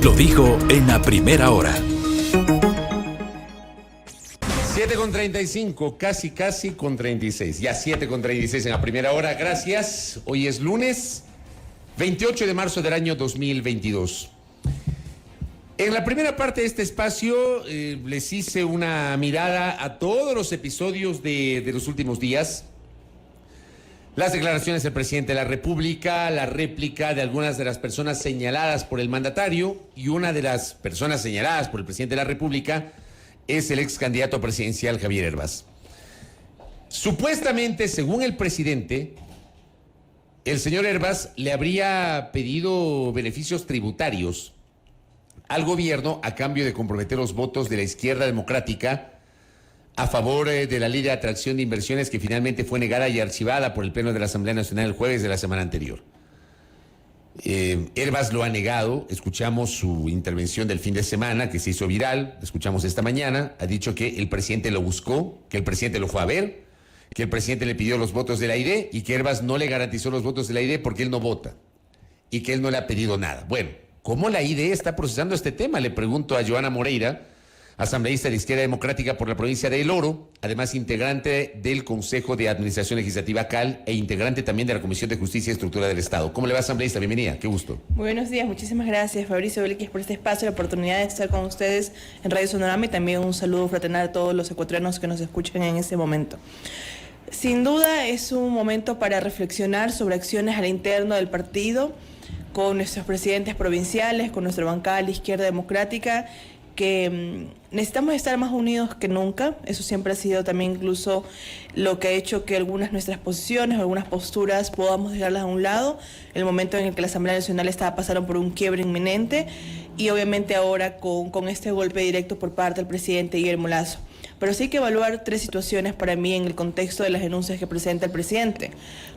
Lo dijo en la primera hora. 7:35, casi con 36. Ya 7:36 en la primera hora. Gracias. Hoy es lunes 28 de marzo del año 2022. En la primera parte de este espacio les hice una mirada a todos los episodios de los últimos días. Las declaraciones del presidente de la República, la réplica de algunas de las personas señaladas por el mandatario, y una de las personas señaladas por el presidente de la República es el ex candidato presidencial Javier Hervás. Supuestamente, según el presidente, el señor Hervás le habría pedido beneficios tributarios al gobierno a cambio de comprometer los votos de la izquierda democrática a favor de la ley de atracción de inversiones, que finalmente fue negada y archivada por el Pleno de la Asamblea Nacional el jueves de la semana anterior. Hervás lo ha negado. Escuchamos su intervención del fin de semana, que se hizo viral, escuchamos esta mañana. Ha dicho que el presidente lo buscó, que el presidente lo fue a ver, que el presidente le pidió los votos de la ID y que Hervás no le garantizó los votos de la ID porque él no vota y que él no le ha pedido nada. Bueno, ¿cómo la ID está procesando este tema? Le pregunto a Joana Moreira, asambleísta de la Izquierda Democrática por la provincia de El Oro, además integrante del Consejo de Administración Legislativa CAL e integrante también de la Comisión de Justicia y Estructura del Estado. ¿Cómo le va, asambleísta? Bienvenida, qué gusto. Muy buenos días, muchísimas gracias, Fabricio Vélez, por este espacio, la oportunidad de estar con ustedes en Radio Sonorama, y también un saludo fraternal a todos los ecuatorianos que nos escuchan en este momento. Sin duda es un momento para reflexionar sobre acciones al interno del partido, con nuestros presidentes provinciales, con nuestra bancada de la Izquierda Democrática, que necesitamos estar más unidos que nunca. Eso siempre ha sido también incluso lo que ha hecho que algunas de nuestras posiciones, algunas posturas, podamos dejarlas a un lado, el momento en el que la Asamblea Nacional pasaron por un quiebre inminente, y obviamente ahora con este golpe directo por parte del presidente Guillermo Lasso. Pero sí hay que evaluar tres situaciones para mí en el contexto de las denuncias que presenta el presidente.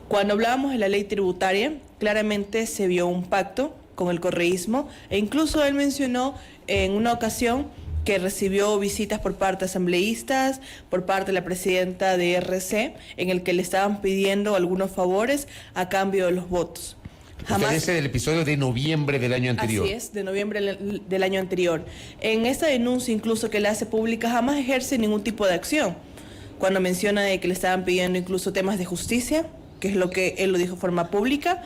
Cuando hablábamos de la ley tributaria, claramente se vio un pacto con el correísmo, e incluso él mencionó en una ocasión que recibió visitas por parte de asambleístas, por parte de la presidenta de RC, en el que le estaban pidiendo algunos favores a cambio de los votos. Usted dice del episodio de noviembre del año anterior. Así es, de noviembre del año anterior. En esta denuncia, incluso que la hace pública, jamás ejerce ningún tipo de acción. Cuando menciona de que le estaban pidiendo incluso temas de justicia, que es lo que él lo dijo de forma pública,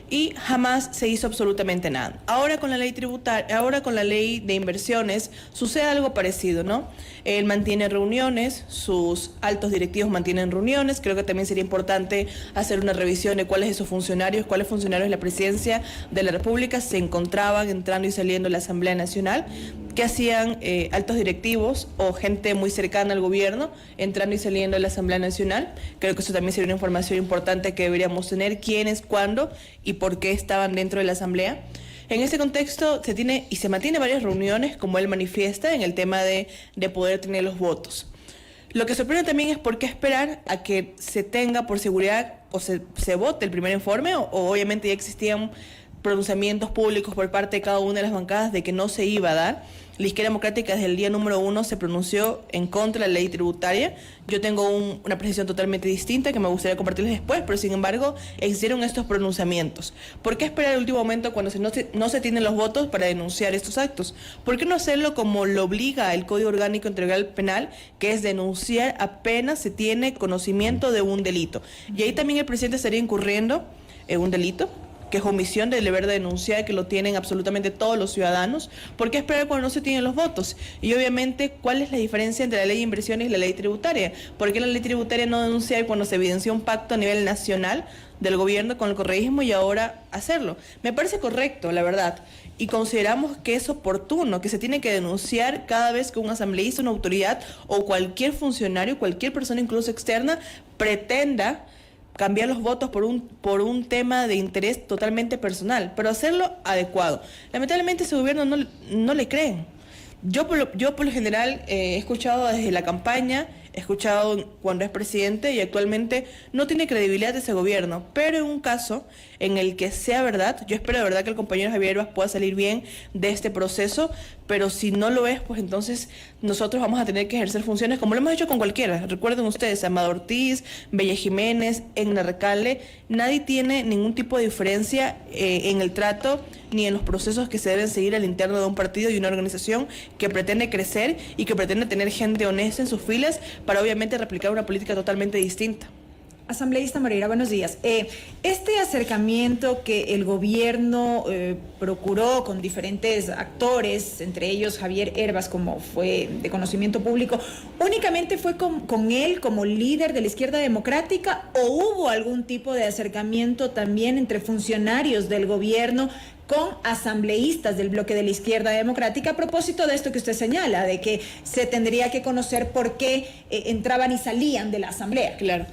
y jamás se hizo absolutamente nada. Ahora con la ley tributaria, ahora con la ley de inversiones, sucede algo parecido, ¿no? Él mantiene reuniones, sus altos directivos mantienen reuniones. Creo que también sería importante hacer una revisión de cuáles funcionarios de la presidencia de la República se encontraban entrando y saliendo de la Asamblea Nacional, que hacían altos directivos o gente muy cercana al gobierno entrando y saliendo de la Asamblea Nacional. Creo que eso también sería una información importante que deberíamos tener: quiénes, cuándo y por qué estaban dentro de la Asamblea. En ese contexto se mantiene varias reuniones, como él manifiesta, en el tema de poder tener los votos. Lo que sorprende también es por qué esperar a que se tenga por seguridad o se vote el primer informe, o obviamente ya existían pronunciamientos públicos por parte de cada una de las bancadas de que no se iba a dar. La Izquierda Democrática desde el día número 1 se pronunció en contra de la ley tributaria. Yo tengo una apreciación totalmente distinta que me gustaría compartirles después, pero sin embargo existieron estos pronunciamientos. ¿Por qué esperar el último momento cuando no se tienen los votos para denunciar estos actos? ¿Por qué no hacerlo como lo obliga el Código Orgánico Integral Penal, que es denunciar apenas se tiene conocimiento de un delito? Y ahí también el presidente estaría incurriendo en un delito, que es omisión del deber de denunciar, que lo tienen absolutamente todos los ciudadanos. ¿Por qué esperar cuando no se tienen los votos? Y obviamente, ¿cuál es la diferencia entre la ley de inversiones y la ley tributaria? ¿Por qué la ley tributaria no denunciar cuando se evidenció un pacto a nivel nacional del gobierno con el correísmo y ahora hacerlo? Me parece correcto, la verdad, y consideramos que es oportuno, que se tiene que denunciar cada vez que un asambleísta, una autoridad o cualquier funcionario, cualquier persona incluso externa, pretenda cambiar los votos por un tema de interés totalmente personal, pero hacerlo adecuado. Lamentablemente ese gobierno no le creen. Yo por lo general he escuchado desde la campaña escuchado cuando es presidente y actualmente no tiene credibilidad ese gobierno. Pero en un caso en el que sea verdad, yo espero de verdad que el compañero Javier Herbas pueda salir bien de este proceso, pero si no lo es, pues entonces nosotros vamos a tener que ejercer funciones como lo hemos hecho con cualquiera. Recuerden ustedes, Amado Ortiz, Bella Jiménez, Egna Recalde, nadie tiene ningún tipo de diferencia en el trato ni en los procesos que se deben seguir al interno de un partido y una organización que pretende crecer y que pretende tener gente honesta en sus filas para obviamente replicar una política totalmente distinta. Asambleísta Moreira, buenos días. Este acercamiento que el gobierno procuró con diferentes actores, entre ellos Javier Herbas, como fue de conocimiento público, ¿únicamente fue con él como líder de la izquierda democrática o hubo algún tipo de acercamiento también entre funcionarios del gobierno con asambleístas del bloque de la izquierda democrática a propósito de esto que usted señala, de que se tendría que conocer por qué entraban y salían de la asamblea? Claro.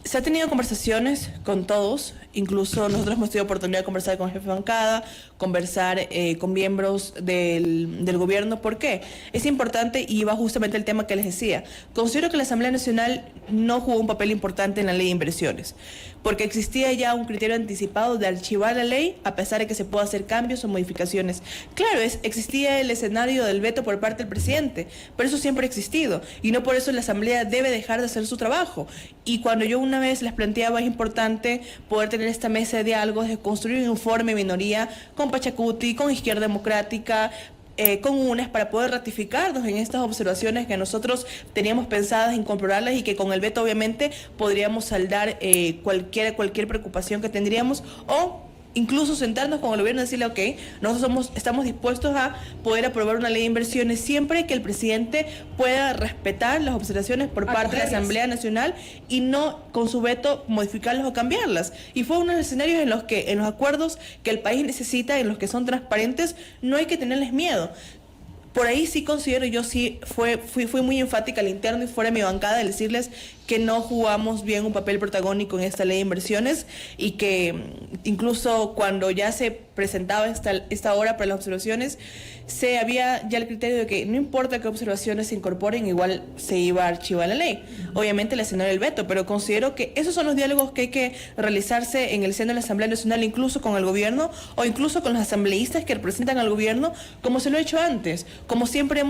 Se ha tenido conversaciones con todos, incluso nosotros hemos tenido oportunidad de conversar con el jefe de bancada, conversar con miembros del gobierno. ¿Por qué? Es importante y va justamente el tema que les decía. Considero que la Asamblea Nacional no jugó un papel importante en la ley de inversiones, porque existía ya un criterio anticipado de archivar la ley a pesar de que se pueda hacer cambios o modificaciones. Claro, existía el escenario del veto por parte del presidente, pero eso siempre ha existido y no por eso la Asamblea debe dejar de hacer su trabajo. Y cuando yo una vez les planteaba es importante poder tener esta mesa de diálogos, de construir un informe de minoría con Pachacuti, con Izquierda Democrática, con UNES, para poder ratificarnos en estas observaciones que nosotros teníamos pensadas incorporarlas y que con el veto obviamente podríamos saldar cualquier preocupación que tendríamos, o incluso sentarnos con el gobierno y decirle, ok, nosotros estamos dispuestos a poder aprobar una ley de inversiones siempre que el presidente pueda respetar las observaciones por parte de la Asamblea Nacional y no con su veto modificarlas o cambiarlas. Y fue uno de los escenarios en los que, en los acuerdos que el país necesita, en los que son transparentes, no hay que tenerles miedo. Por ahí sí considero, yo sí fui muy enfática al interno y fuera de mi bancada de decirles que no jugamos bien un papel protagónico en esta ley de inversiones y que incluso cuando ya se presentaba esta hora para las observaciones, se había ya el criterio de que no importa qué observaciones se incorporen, igual se iba a archivar la ley. Obviamente el escenario del veto, pero considero que esos son los diálogos que hay que realizarse en el seno de la Asamblea Nacional, incluso con el gobierno o incluso con los asambleístas que representan al gobierno, como se lo he hecho antes, como siempre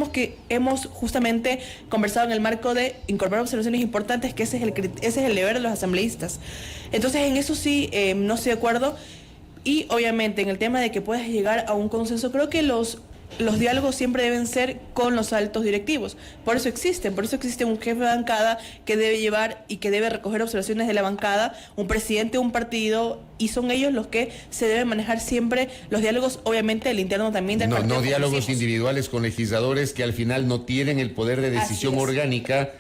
hemos justamente conversado en el marco de incorporar observaciones importantes, que ese es el deber de los asambleístas. Entonces en eso sí no estoy de acuerdo. Y obviamente en el tema de que puedas llegar a un consenso, creo que los diálogos siempre deben ser con los altos directivos. Por eso existe un jefe de bancada que debe llevar y que debe recoger observaciones de la bancada, un presidente de un partido, y son ellos los que se deben manejar siempre los diálogos, obviamente el interno también del partido. No diálogos individuales con legisladores que al final no tienen el poder de decisión orgánica.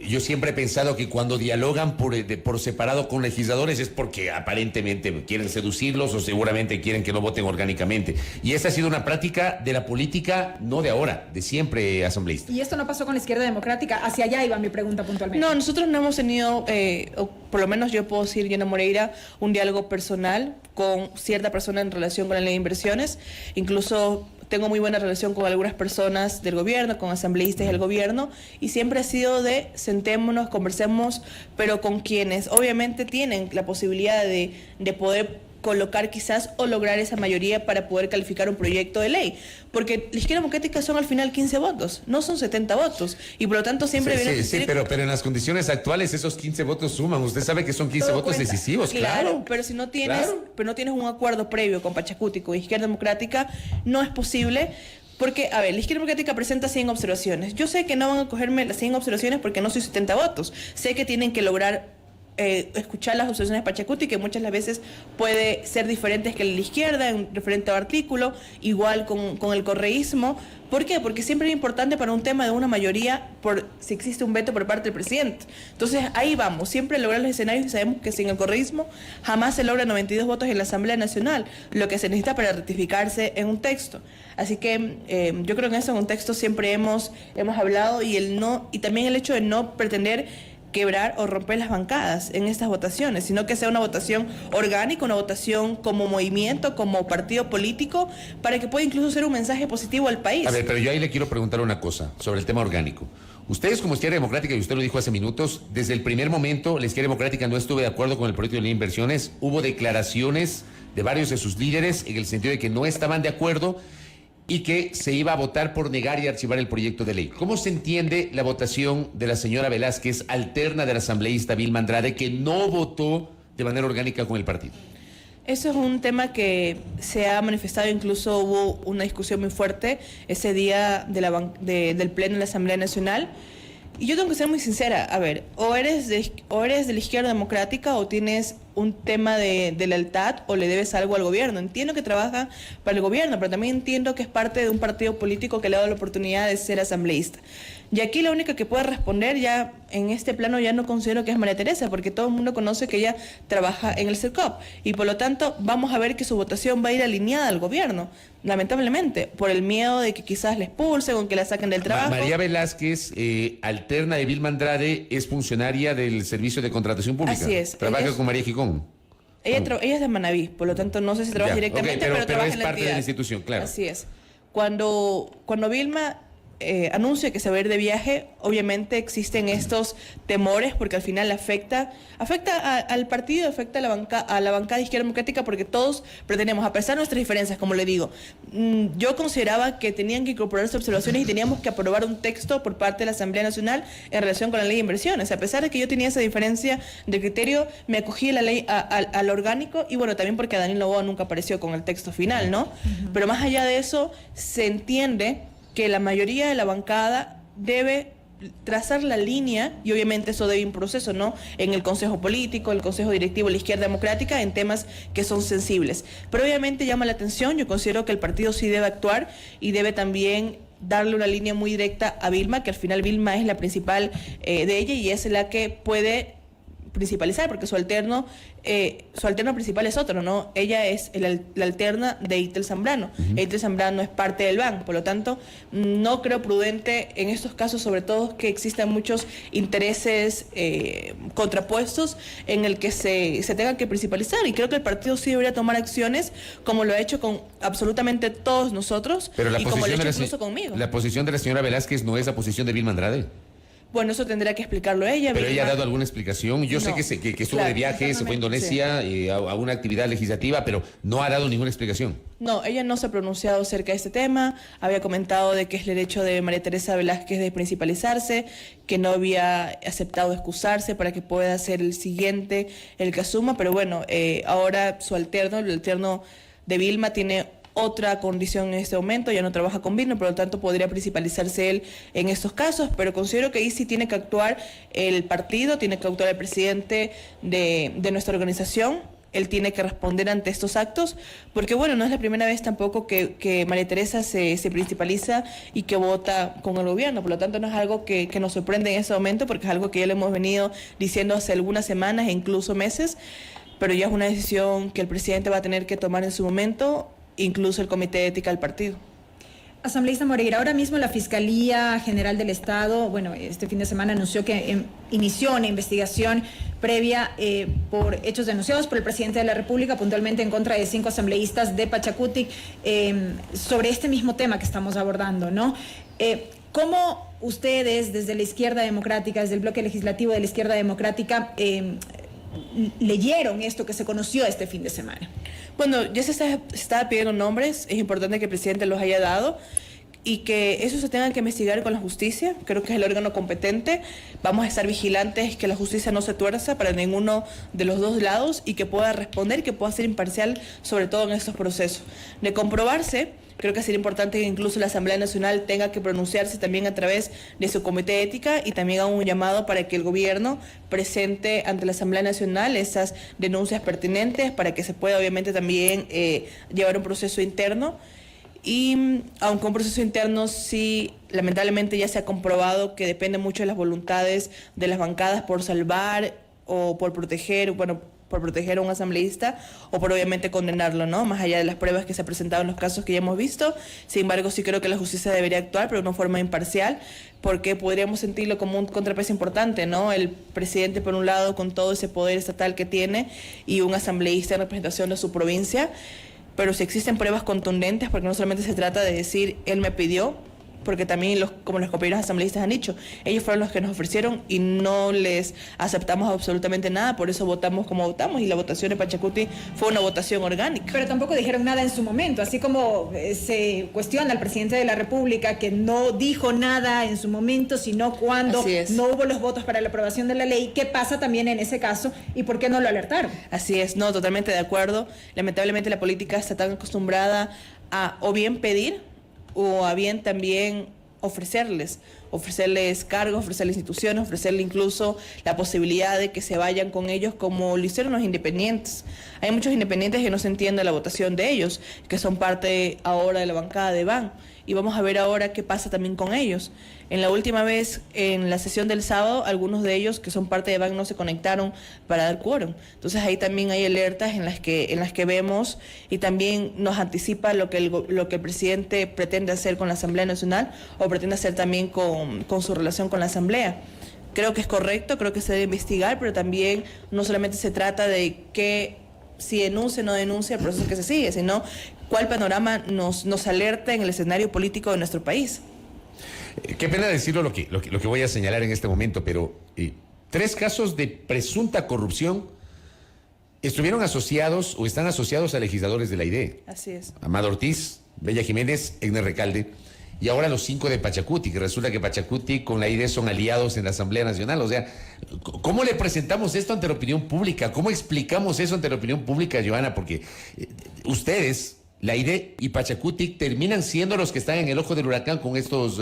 Yo siempre he pensado que cuando dialogan por separado con legisladores es porque aparentemente quieren seducirlos o seguramente quieren que no voten orgánicamente. Y esa ha sido una práctica de la política, no de ahora, de siempre, asambleísta. ¿Y esto no pasó con la izquierda democrática? Hacia allá iba mi pregunta puntualmente. No, nosotros no hemos tenido, o por lo menos yo puedo decir, Yana Moreira, un diálogo personal con cierta persona en relación con la ley de inversiones. Incluso tengo muy buena relación con algunas personas del gobierno, con asambleístas del gobierno, y siempre ha sido de sentémonos, conversemos, pero con quienes obviamente tienen la posibilidad de poder colocar quizás o lograr esa mayoría para poder calificar un proyecto de ley, porque la izquierda democrática son al final 15 votos, no son 70 votos, y por lo tanto siempre Sí, pero en las condiciones actuales esos 15 votos suman. Usted sabe que son 15 votos decisivos, claro. Pero si no tienes, pero no tienes un acuerdo previo con Pachacuti, con izquierda democrática, no es posible. Porque, a ver, la izquierda democrática presenta 100 observaciones. Yo sé que no van a cogerme las 100 observaciones porque no soy 70 votos. Sé que tienen que lograr escuchar las observaciones de Pachacuti, que muchas las veces puede ser diferentes que la izquierda en referente al artículo, igual con el correísmo. ¿Por qué? Porque siempre es importante para un tema de una mayoría por si existe un veto por parte del presidente. Entonces ahí vamos, siempre lograr los escenarios, y sabemos que sin el correísmo jamás se logra 92 votos en la Asamblea Nacional, lo que se necesita para ratificarse en un texto. Así que yo creo que en ese contexto siempre hemos hablado, y también el hecho de no pretender quebrar o romper las bancadas en estas votaciones, sino que sea una votación orgánica, una votación como movimiento, como partido político, para que pueda incluso ser un mensaje positivo al país. A ver, pero yo ahí le quiero preguntar una cosa sobre el tema orgánico. Ustedes como Izquierda Democrática, y usted lo dijo hace minutos, desde el primer momento la Izquierda Democrática no estuvo de acuerdo con el proyecto de ley de inversiones. Hubo declaraciones de varios de sus líderes en el sentido de que no estaban de acuerdo y que se iba a votar por negar y archivar el proyecto de ley. ¿Cómo se entiende la votación de la señora Velázquez, alterna del asambleísta Vilma Andrade, que no votó de manera orgánica con el partido? Eso es un tema que se ha manifestado, incluso hubo una discusión muy fuerte ese día del Pleno de la Asamblea Nacional. Y yo tengo que ser muy sincera, a ver, o eres de la Izquierda Democrática o tienes un tema de lealtad o le debes algo al gobierno. Entiendo que trabaja para el gobierno, pero también entiendo que es parte de un partido político que le ha dado la oportunidad de ser asambleísta. Y aquí la única que puede responder ya en este plano ya no considero que es María Teresa, porque todo el mundo conoce que ella trabaja en el CERCOP y por lo tanto vamos a ver que su votación va a ir alineada al gobierno, lamentablemente, por el miedo de que quizás la expulsen o que la saquen del trabajo. María Velázquez, alterna de Vilma Andrade, es funcionaria del Servicio de Contratación Pública. Así es. Trabaja con María Gijón. Ella es de Manabí, por lo tanto no sé si trabaja directamente, pero trabaja es en la parte de entidad. la institución, claro. Así es. Cuando Vilma anuncia que se va a ir de viaje, obviamente existen estos temores porque al final afecta al partido, afecta a la bancada izquierda democrática, porque todos pretendemos, a pesar de nuestras diferencias, como le digo, yo consideraba que tenían que incorporarse observaciones y teníamos que aprobar un texto por parte de la Asamblea Nacional en relación con la ley de inversiones. A pesar de que yo tenía esa diferencia de criterio, me acogí a la ley, al orgánico, y bueno, también porque Daniel Noboa nunca apareció con el texto final, ¿no? Pero más allá de eso, se entiende que la mayoría de la bancada debe trazar la línea, y obviamente eso debe ir un proceso, ¿no? En el Consejo Político, el Consejo Directivo de la Izquierda Democrática, en temas que son sensibles. Pero obviamente llama la atención, yo considero que el partido sí debe actuar y debe también darle una línea muy directa a Vilma, que al final Vilma es la principal de ella y es la que puede principalizar, porque su alterno principal es otro, ¿no? Ella es la alterna de Eitel Zambrano. Eitel Zambrano es parte del BAN, por lo tanto, no creo prudente en estos casos, sobre todo que existan muchos intereses contrapuestos en el que se tengan que principalizar, y creo que el partido sí debería tomar acciones como lo ha hecho con absolutamente todos nosotros, Pero y como lo ha hecho incluso conmigo. La posición de la señora Velázquez no es la posición de Vilma Andrade. Bueno, eso tendrá que explicarlo ella. Pero Vilma, ella ha dado alguna explicación. Yo sé que estuvo claro, de viaje, se fue a Indonesia a una actividad legislativa, pero no ha dado ninguna explicación. No, ella no se ha pronunciado acerca de este tema. Había comentado de que es el derecho de María Teresa Velázquez de principalizarse, que no había aceptado excusarse para que pueda ser el siguiente el que asuma, pero bueno, ahora el alterno de Vilma tiene otra condición en este momento, ya no trabaja con Vilma, por lo tanto podría principalizarse él en estos casos, pero considero que ahí sí tiene que actuar el partido, tiene que actuar el presidente de nuestra organización. Él tiene que responder ante estos actos, porque bueno, no es la primera vez tampoco que María Teresa se principaliza y que vota con el gobierno, por lo tanto no es algo que nos sorprende en ese momento, porque es algo que ya le hemos venido diciendo hace algunas semanas e incluso meses, pero ya es una decisión que el presidente va a tener que tomar en su momento, incluso el Comité de Ética del partido. Asambleísta Moreira, ahora mismo la Fiscalía General del Estado, bueno, este fin de semana anunció que inició una investigación previa por hechos denunciados por el presidente de la República, puntualmente en contra de 5 asambleístas de Pachacutic, sobre este mismo tema que estamos abordando, ¿no? ¿Cómo ustedes, desde la Izquierda Democrática, desde el bloque legislativo de la Izquierda Democrática, leyeron esto que se conoció este fin de semana? Bueno, ya se está pidiendo nombres, es importante que el presidente los haya dado y que eso se tenga que investigar con la justicia, creo que es el órgano competente. Vamos a estar vigilantes que la justicia no se tuerza para ninguno de los dos lados y que pueda responder, que pueda ser imparcial, sobre todo en estos procesos. De comprobarse, creo que sería importante que incluso la Asamblea Nacional tenga que pronunciarse también a través de su Comité de Ética y también haga un llamado para que el gobierno presente ante la Asamblea Nacional esas denuncias pertinentes para que se pueda obviamente también llevar un proceso interno. Y aunque un proceso interno sí, lamentablemente ya se ha comprobado que depende mucho de las voluntades de las bancadas por salvar o por proteger, bueno, por proteger a un asambleísta o por obviamente condenarlo, ¿no? Más allá de las pruebas que se han presentado en los casos que ya hemos visto. Sin embargo, sí creo que la justicia debería actuar, pero de una forma imparcial, porque podríamos sentirlo como un contrapeso importante, ¿no? El presidente, por un lado, con todo ese poder estatal que tiene, y un asambleísta en representación de su provincia. Pero si existen pruebas contundentes, porque no solamente se trata de decir, él me pidió, porque también, como los compañeros asambleístas han dicho, ellos fueron los que nos ofrecieron y no les aceptamos absolutamente nada, por eso votamos como votamos, y la votación de Pachacuti fue una votación orgánica. Pero tampoco dijeron nada en su momento, así como se cuestiona al presidente de la República que no dijo nada en su momento, sino cuando no hubo los votos para la aprobación de la ley. ¿Qué pasa también en ese caso y por qué no lo alertaron? Así es, no, totalmente de acuerdo. Lamentablemente la política está tan acostumbrada a o bien pedir o a bien también ofrecerles cargos, ofrecerles instituciones, ofrecerles incluso la posibilidad de que se vayan con ellos, como lo hicieron los independientes. Hay muchos independientes que no se entiende la votación de ellos, que son parte ahora de la bancada de BAN, y vamos a ver ahora qué pasa también con ellos. En la última vez, en la sesión del sábado, algunos de ellos que son parte de BAN no se conectaron para dar quórum. Entonces ahí también hay alertas en las que vemos, y también nos anticipa lo que el presidente pretende hacer con la Asamblea Nacional, o pretende hacer también con su relación con la Asamblea. Creo que es correcto, creo que se debe investigar, pero también no solamente se trata de que si denuncia o no denuncia el proceso que se sigue, sino cuál panorama nos alerta en el escenario político de nuestro país. Qué pena decirlo lo que voy a señalar en este momento, pero 3 casos de presunta corrupción estuvieron asociados o están asociados a legisladores de la ID. Así es. Amado Ortiz, Bella Jiménez, Egner Recalde, y ahora los 5 de Pachacuti, que resulta que Pachacuti con la ID son aliados en la Asamblea Nacional. O sea, ¿cómo le presentamos esto ante la opinión pública? ¿Cómo explicamos eso ante la opinión pública, Johanna? Porque ustedes, la ID y Pachacuti, terminan siendo los que están en el ojo del huracán con estos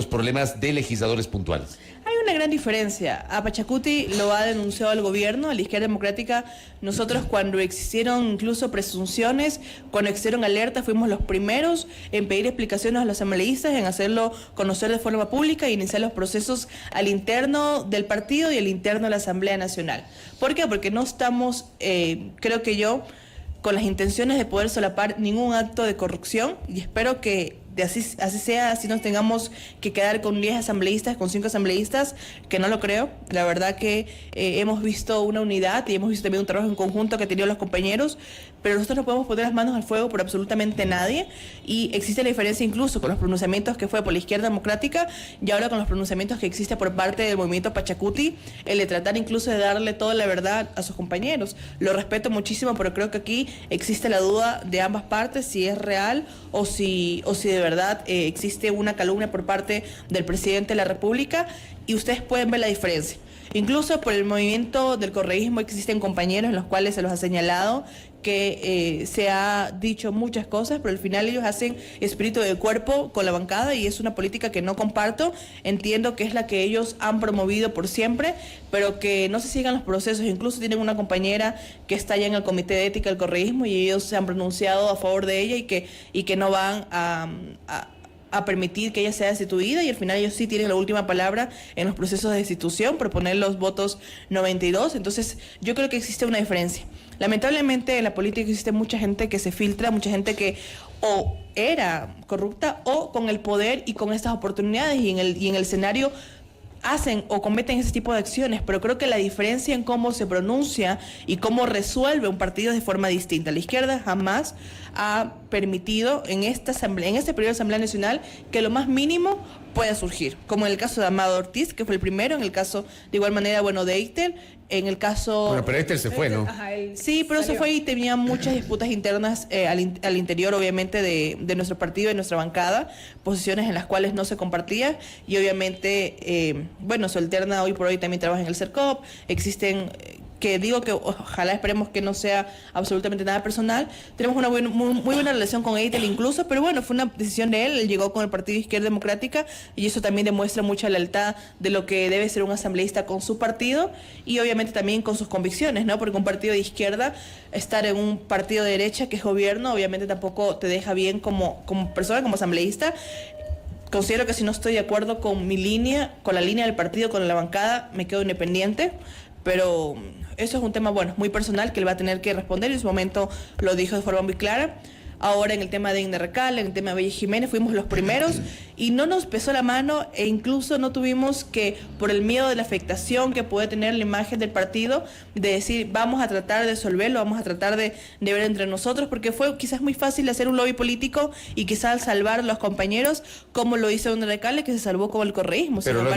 problemas de legisladores puntuales. Hay una gran diferencia. A Pachacuti lo ha denunciado el gobierno, a la izquierda democrática. Nosotros, cuando existieron incluso presunciones, cuando existieron alertas, fuimos los primeros en pedir explicaciones a los asambleístas, en hacerlo conocer de forma pública e iniciar los procesos al interno del partido y al interno de la Asamblea Nacional. ¿Por qué? Porque no estamos, creo que yo, con las intenciones de poder solapar ningún acto de corrupción, y espero que así sea, así nos tengamos que quedar con 10 asambleístas, con 5 asambleístas, que no lo creo. La verdad que hemos visto una unidad y hemos visto también un trabajo en conjunto que han tenido los compañeros, pero nosotros no podemos poner las manos al fuego por absolutamente nadie, y existe la diferencia incluso con los pronunciamientos que fue por la izquierda democrática y ahora con los pronunciamientos que existe por parte del movimiento Pachacuti, el de tratar incluso de darle toda la verdad a sus compañeros. Lo respeto muchísimo, pero creo que aquí existe la duda de ambas partes, si es real o si de verdad existe una calumnia por parte del presidente de la República, y ustedes pueden ver la diferencia. Incluso por el movimiento del correísmo existen compañeros en los cuales se los ha señalado que se ha dicho muchas cosas, pero al final ellos hacen espíritu de cuerpo con la bancada, y es una política que no comparto. Entiendo que es la que ellos han promovido por siempre, pero que no se sigan los procesos. Incluso tienen una compañera que está ya en el Comité de Ética del Correísmo, y ellos se han pronunciado a favor de ella y que no van a permitir que ella sea destituida, y al final ellos sí tienen la última palabra en los procesos de destitución, proponer los votos 92. Entonces yo creo que existe una diferencia. Lamentablemente en la política existe mucha gente que se filtra, mucha gente que o era corrupta o con el poder y con estas oportunidades y en el escenario hacen o cometen ese tipo de acciones, pero creo que la diferencia en cómo se pronuncia y cómo resuelve un partido es de forma distinta. La izquierda jamás ha permitido en esta asamblea, en este periodo de Asamblea Nacional, que lo más mínimo pueda surgir, como en el caso de Amado Ortiz, que fue el primero, en el caso de igual manera, de Eitel, en el caso... Bueno, pero Eitel se fue, ¿no? Sí, pero se fue y tenía muchas disputas internas al interior, obviamente, de nuestro partido, de nuestra bancada, posiciones en las cuales no se compartía, y obviamente, su alterna hoy por hoy también trabaja en el CERCOP, existen... que digo que ojalá esperemos que no sea absolutamente nada personal. Tenemos una muy buena relación con Eitel incluso, pero bueno, fue una decisión de él. Él llegó con el Partido Izquierda Democrática, y eso también demuestra mucha lealtad de lo que debe ser un asambleísta con su partido y obviamente también con sus convicciones, ¿no? Porque un partido de izquierda, estar en un partido de derecha que es gobierno, obviamente tampoco te deja bien como persona, como asambleísta. Considero que si no estoy de acuerdo con mi línea, con la línea del partido, con la bancada, me quedo independiente. pero eso es un tema, bueno, muy personal que él va a tener que responder, y en su momento lo dijo de forma muy clara. Ahora en el tema de Inderrecal, en el tema de Bella Jiménez, fuimos los primeros y no nos pesó la mano, e incluso no tuvimos que, por el miedo de la afectación que puede tener la imagen del partido, de decir vamos a tratar de resolverlo, vamos a tratar de ver entre nosotros, porque fue quizás muy fácil hacer un lobby político y quizás salvar a los compañeros, como lo hizo Inderrecal, que se salvó con el correísmo. Pero lo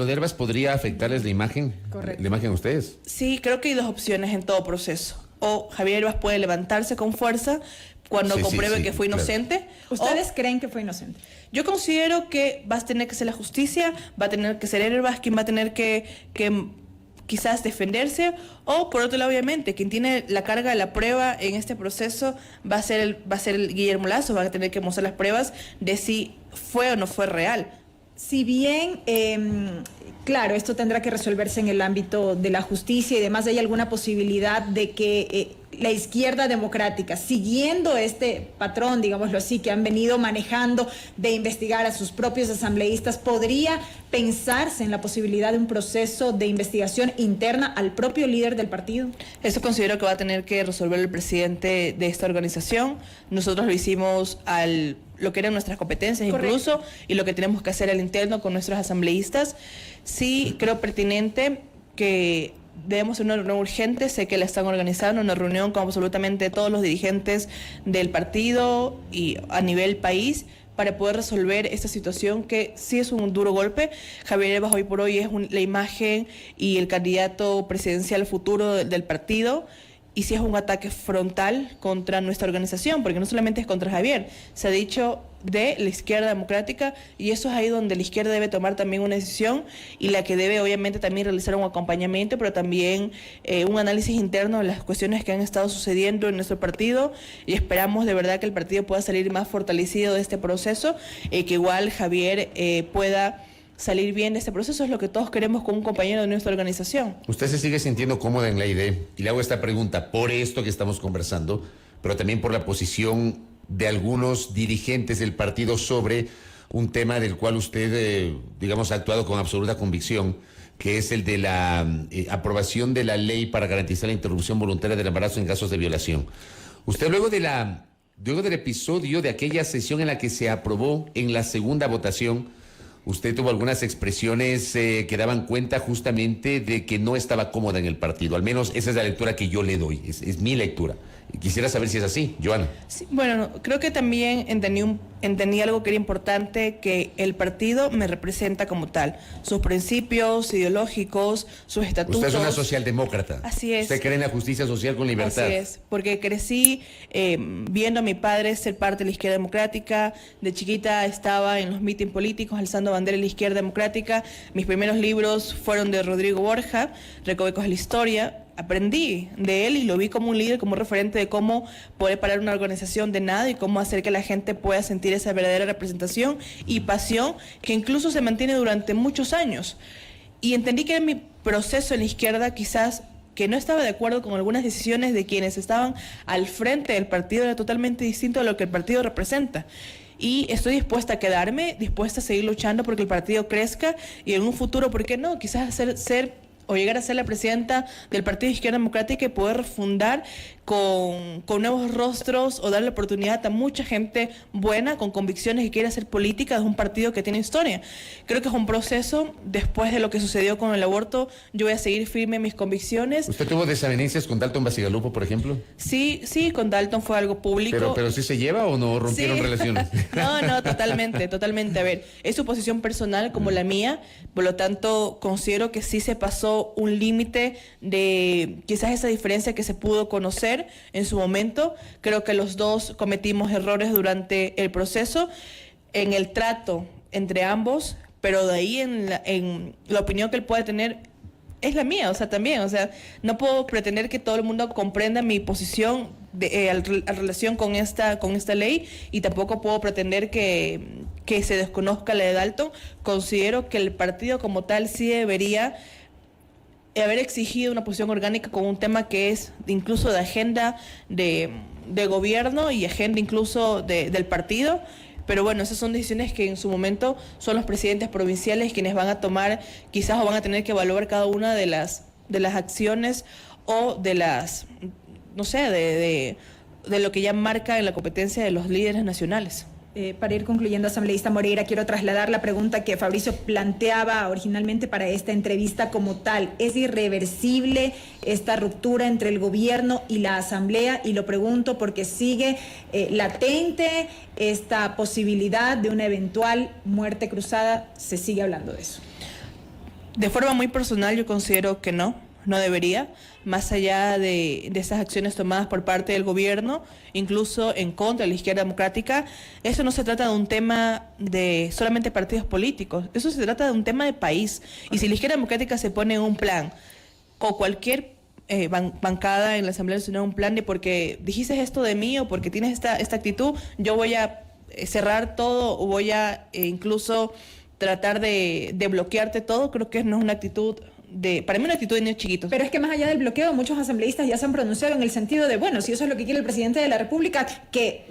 de Herbas podría afectarles la imagen. Correcto. La imagen a ustedes. Sí, creo que hay dos opciones en todo proceso. O Javier Herbas puede levantarse con fuerza cuando compruebe que fue inocente. Claro. ¿Ustedes creen que fue inocente? Yo considero que va a tener que ser la justicia, va a tener que ser Herbas quien va a tener que quizás defenderse, o por otro lado, obviamente, quien tiene la carga de la prueba en este proceso va a ser el Guillermo Lasso, va a tener que mostrar las pruebas de si fue o no fue real. Si bien, claro, esto tendrá que resolverse en el ámbito de la justicia y demás, ¿hay alguna posibilidad de que la izquierda democrática, siguiendo este patrón, digámoslo así, que han venido manejando de investigar a sus propios asambleístas, podría pensarse en la posibilidad de un proceso de investigación interna al propio líder del partido? Eso considero que va a tener que resolver el presidente de esta organización. Nosotros lo hicimos lo que eran nuestras competencias. Correcto. Incluso, y lo que tenemos que hacer al interno con nuestros asambleístas. Sí creo pertinente que debemos hacer una reunión urgente. Sé que la están organizando, una reunión con absolutamente todos los dirigentes del partido y a nivel país, para poder resolver esta situación que sí es un duro golpe. Javier Herbas hoy por hoy es la imagen y el candidato presidencial futuro del partido, y sí es un ataque frontal contra nuestra organización, porque no solamente es contra Javier, se ha dicho de la izquierda democrática, y eso es ahí donde la izquierda debe tomar también una decisión, y la que debe obviamente también realizar un acompañamiento, pero también un análisis interno de las cuestiones que han estado sucediendo en nuestro partido, y esperamos de verdad que el partido pueda salir más fortalecido de este proceso, que igual Javier pueda salir bien de este proceso. Es lo que todos queremos con un compañero de nuestra organización. Usted se sigue sintiendo cómoda en la idea, y le hago esta pregunta por esto que estamos conversando, pero también por la posición de algunos dirigentes del partido sobre un tema del cual usted, digamos, ha actuado con absoluta convicción, que es el de la aprobación de la ley para garantizar la interrupción voluntaria del embarazo en casos de violación. Usted luego del episodio de aquella sesión en la que se aprobó en la segunda votación, usted tuvo algunas expresiones que daban cuenta justamente de que no estaba cómoda en el partido. Al menos esa es la lectura que yo le doy, es mi lectura. Quisiera saber si es así, Joana. Sí, bueno, creo que también entendí algo que era importante, que el partido me representa como tal. Sus principios ideológicos, sus estatutos. Usted es una socialdemócrata. Así es. Usted cree en la justicia social con libertad. Así es, porque crecí viendo a mi padre ser parte de la izquierda democrática. De chiquita estaba en los mítines políticos alzando bandera de la izquierda democrática. Mis primeros libros fueron de Rodrigo Borja, Recovecos de la Historia. Aprendí de él y lo vi como un líder, como un referente de cómo poder parar una organización de nada y cómo hacer que la gente pueda sentir esa verdadera representación y pasión que incluso se mantiene durante muchos años. Y entendí que en mi proceso en la izquierda quizás que no estaba de acuerdo con algunas decisiones de quienes estaban al frente del partido, era totalmente distinto a lo que el partido representa. Y estoy dispuesta a quedarme, dispuesta a seguir luchando porque el partido crezca y en un futuro, ¿por qué no? Quizás ser o llegar a ser la presidenta del Partido de Izquierda Democrática y poder refundar con nuevos rostros o darle oportunidad a mucha gente buena, con convicciones que quiere hacer política de un partido que tiene historia. Creo que es un proceso. Después de lo que sucedió con el aborto, yo voy a seguir firme en mis convicciones. ¿Usted tuvo desavenencias con Dalton Bacigalupo, por ejemplo? Sí, con Dalton fue algo público. ¿Pero sí se lleva o no rompieron relaciones? No, totalmente. A ver, es su posición personal como la mía, por lo tanto, considero que sí se pasó un límite de quizás esa diferencia que se pudo conocer en su momento. Creo que los dos cometimos errores durante el proceso, en el trato entre ambos, pero de ahí en la opinión que él puede tener es la mía, también, no puedo pretender que todo el mundo comprenda mi posición a relación con esta ley, y tampoco puedo pretender que se desconozca la de Dalton. Considero que el partido como tal sí debería haber exigido una posición orgánica con un tema que es incluso de agenda de gobierno y agenda incluso del partido. Pero bueno, esas son decisiones que en su momento son los presidentes provinciales quienes van a tomar, quizás, o van a tener que evaluar cada una de las de las acciones o de las, no sé, de lo que ya marca en la competencia de los líderes nacionales. Para ir concluyendo, asambleísta Moreira, quiero trasladar la pregunta que Fabricio planteaba originalmente para esta entrevista como tal. ¿Es irreversible esta ruptura entre el gobierno y la asamblea? Y lo pregunto porque sigue latente esta posibilidad de una eventual muerte cruzada. Se sigue hablando de eso. De forma muy personal, yo considero que no debería, más allá de esas acciones tomadas por parte del gobierno, incluso en contra de la izquierda democrática. Eso no se trata de un tema de solamente partidos políticos, eso se trata de un tema de país. Y si la izquierda democrática se pone en un plan, o cualquier bancada en la Asamblea Nacional, un plan de porque dijiste esto de mí o porque tienes esta actitud, yo voy a cerrar todo o voy a incluso tratar de bloquearte todo, creo que no es una actitud para mí una actitud de niños chiquitos. Pero es que más allá del bloqueo, muchos asambleístas ya se han pronunciado en el sentido de, bueno, si eso es lo que quiere el presidente de la República, que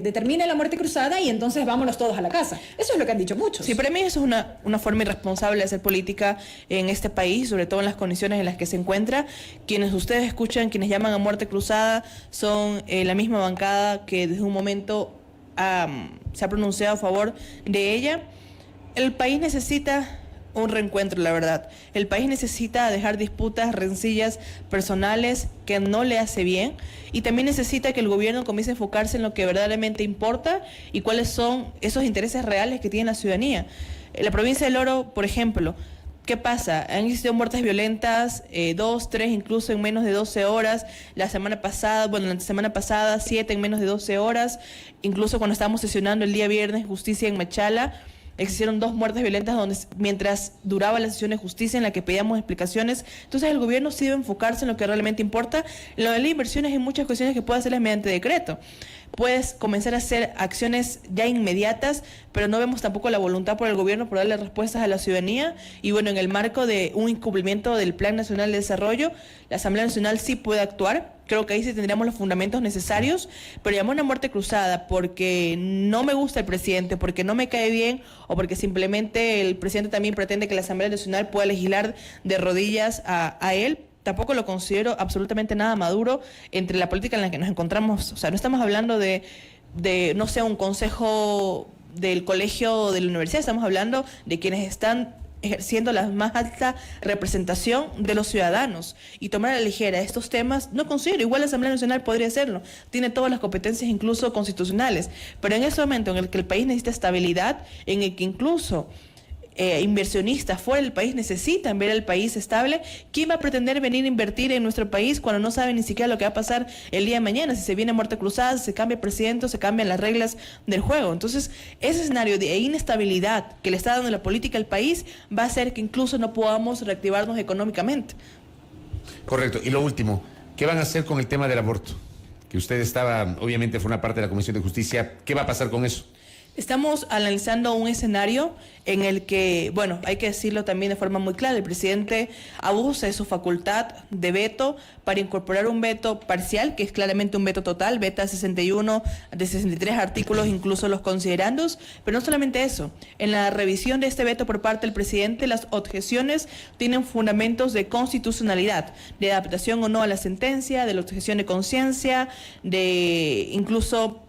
determine la muerte cruzada y entonces vámonos todos a la casa. Eso es lo que han dicho muchos. Sí, para mí eso es una forma irresponsable de hacer política en este país, sobre todo en las condiciones en las que se encuentra. Quienes ustedes escuchan, quienes llaman a muerte cruzada, son la misma bancada que desde un momento se ha pronunciado a favor de ella. El país necesita un reencuentro, la verdad. El país necesita dejar disputas, rencillas personales que no le hace bien, y también necesita que el gobierno comience a enfocarse en lo que verdaderamente importa y cuáles son esos intereses reales que tiene la ciudadanía. En la provincia del Oro, por ejemplo, ¿qué pasa? Han existido muertes violentas, 2, 3, incluso en menos de 12 horas. La semana pasada, 7 en menos de 12 horas. Incluso cuando estábamos sesionando el día viernes justicia en Machala, existieron 2 muertes violentas mientras duraba la sesión de justicia en la que pedíamos explicaciones. Entonces el gobierno sí debe enfocarse en lo que realmente importa. Lo de las inversiones hay muchas cuestiones que puede hacerlas mediante decreto. Puedes comenzar a hacer acciones ya inmediatas, pero no vemos tampoco la voluntad por el gobierno por darle respuestas a la ciudadanía. Y bueno, en el marco de un incumplimiento del Plan Nacional de Desarrollo, la Asamblea Nacional sí puede actuar. Creo que ahí sí tendríamos los fundamentos necesarios, pero llamar una muerte cruzada porque no me gusta el presidente, porque no me cae bien o porque simplemente el presidente también pretende que la Asamblea Nacional pueda legislar de rodillas a él, tampoco lo considero absolutamente nada maduro entre la política en la que nos encontramos. O sea, no estamos hablando de no sé, un consejo del colegio o de la universidad, estamos hablando de quienes están ejerciendo la más alta representación de los ciudadanos, y tomar a la ligera estos temas no considero. Igual la Asamblea Nacional podría hacerlo, tiene todas las competencias incluso constitucionales, pero en ese momento en el que el país necesita estabilidad, en el que incluso inversionistas fuera del país necesitan ver al país estable, ¿quién va a pretender venir a invertir en nuestro país cuando no sabe ni siquiera lo que va a pasar el día de mañana? Si se viene muerte cruzada, si se cambia el presidente, se cambian las reglas del juego. Entonces, ese escenario de inestabilidad que le está dando la política al país va a hacer que incluso no podamos reactivarnos económicamente. Correcto. Y lo último, ¿qué van a hacer con el tema del aborto? Que usted estaba, obviamente fue una parte de la Comisión de Justicia. ¿Qué va a pasar con eso? Estamos analizando un escenario en el que, bueno, hay que decirlo también de forma muy clara, el presidente abusa de su facultad de veto para incorporar un veto parcial, que es claramente un veto total, veta 61 de 63 artículos, incluso los considerandos, pero no solamente eso. En la revisión de este veto por parte del presidente, las objeciones tienen fundamentos de constitucionalidad, de adaptación o no a la sentencia, de la objeción de conciencia, de incluso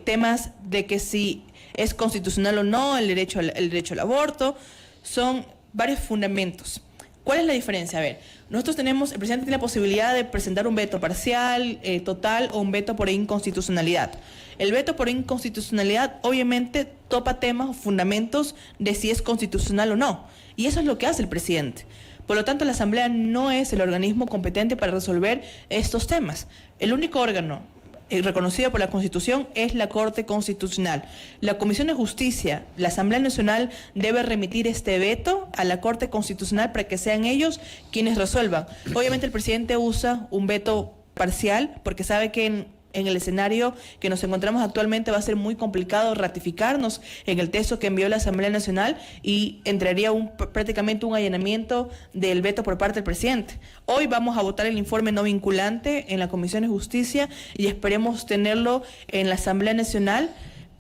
temas de que si es constitucional o no el derecho al aborto. Son varios fundamentos. ¿Cuál es la diferencia? A ver, nosotros tenemos, el presidente tiene la posibilidad de presentar un veto parcial, total, o un veto por inconstitucionalidad. El veto por inconstitucionalidad obviamente topa temas o fundamentos de si es constitucional o no, y eso es lo que hace el presidente. Por lo tanto, la Asamblea no es el organismo competente para resolver estos temas. El único órgano reconocido por la Constitución es la Corte Constitucional. La Comisión de Justicia, la Asamblea Nacional debe remitir este veto a la Corte Constitucional para que sean ellos quienes resuelvan. Obviamente el presidente usa un veto parcial porque sabe que en el escenario que nos encontramos actualmente va a ser muy complicado ratificarnos en el texto que envió la Asamblea Nacional, y entraría prácticamente un allanamiento del veto por parte del presidente. Hoy vamos a votar el informe no vinculante en la Comisión de Justicia y esperemos tenerlo en la Asamblea Nacional,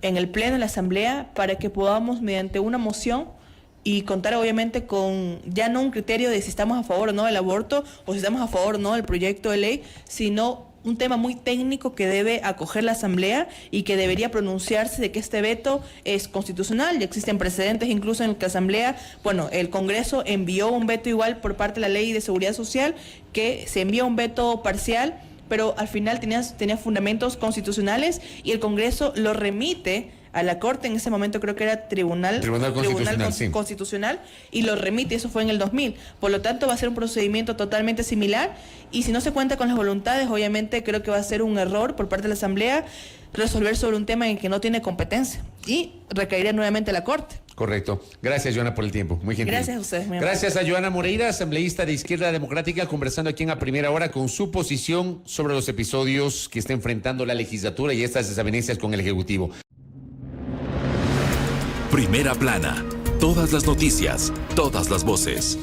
en el Pleno de la Asamblea, para que podamos, mediante una moción y contar obviamente con ya no un criterio de si estamos a favor o no del aborto o si estamos a favor o no del proyecto de ley, sino un tema muy técnico que debe acoger la Asamblea y que debería pronunciarse de que este veto es constitucional. Ya existen precedentes incluso en que la Asamblea, bueno, el Congreso envió un veto igual por parte de la Ley de Seguridad Social, que se envía un veto parcial, pero al final tenía fundamentos constitucionales y el Congreso lo remite a la Corte, en ese momento creo que era Tribunal Constitucional, y lo remite, eso fue en el 2000. Por lo tanto, va a ser un procedimiento totalmente similar, y si no se cuenta con las voluntades, obviamente creo que va a ser un error por parte de la Asamblea resolver sobre un tema en el que no tiene competencia, y recaería nuevamente a la Corte. Correcto. Gracias, Joana, por el tiempo. Muy gentil. Gracias a ustedes. Gracias a Joana Moreira, asambleísta de Izquierda Democrática, conversando aquí en A Primera Hora con su posición sobre los episodios que está enfrentando la legislatura y estas desavenencias con el Ejecutivo. Primera plana. Todas las noticias, todas las voces.